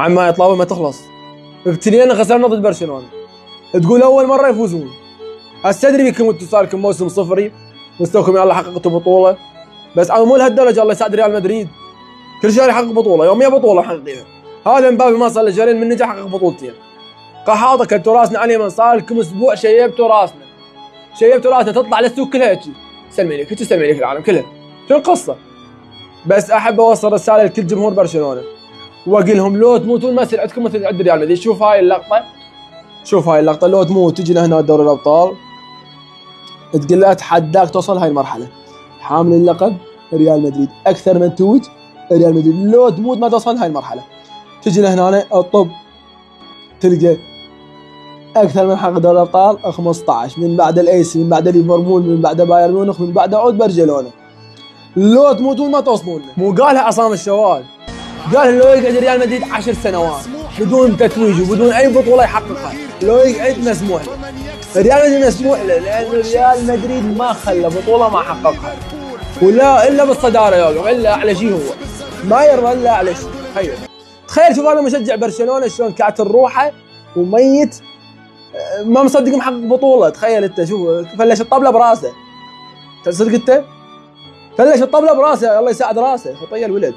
عما يطلعون ما تخلص. ابتلينا خسرنا ضد برشلونه. تقول اول مره يفوزون. هسه ادري بكم انتم صار لكم موسم صفري مستواكم يلا حققتوا بطوله، بس مو لهالدرجه. الله يساعد ريال مدريد كل شهر يحقق بطوله، يوميا بطوله حقيقه. هذا مبابي ما صار له شهرين من نجح حقق بطولتين. قحاطه كنتوا راسنا عليه من صار لكم اسبوع شيبتوا راسنا تطلع للسوق كلها هيك سلمي لك تسلمي لك العالم كلها. شو القصه؟ بس احب اوصل رساله لكل جمهور برشلونه واقول لهم لو تموتون ما يصير عندكم مثل عند ريال مدريد. شوف هاي اللقطه لو تموت تجي لهنا دوري الابطال تقول له اتحداك توصل هاي المرحله. حامل اللقب ريال مدريد اكثر من توج ريال مدريد، لو تموت ما توصل هاي المرحله. تجي لهنا الطب تلقى اكثر من حق دوري الابطال 15 من بعد الايسي من بعد ليفربول من بعد بايرن ميونخ من بعد عود برشلونه. لو تموتون ما توصلون. مو قالها عصام الشوال، قال لو يقعد ريال مدريد 10 سنوات بدون تتويج وبدون اي بطوله يحققها لو يقعد مسموح له. ريال مدريد مسموح له لان ريال مدريد ما خلى بطوله ما حققها ولا الا بالصداره يوقف الا اعلى شيء. هو ما يرضى الا اعلى شيء. تخيل شوف انا مشجع برشلونه شلون كاتل روحه وميت ما مصدق محقق بطوله. تخيل انت شوف فلش الطبله براسه. تصدق انت؟ فلش الطبله براسه الله يساعد راسه خطيه الولد.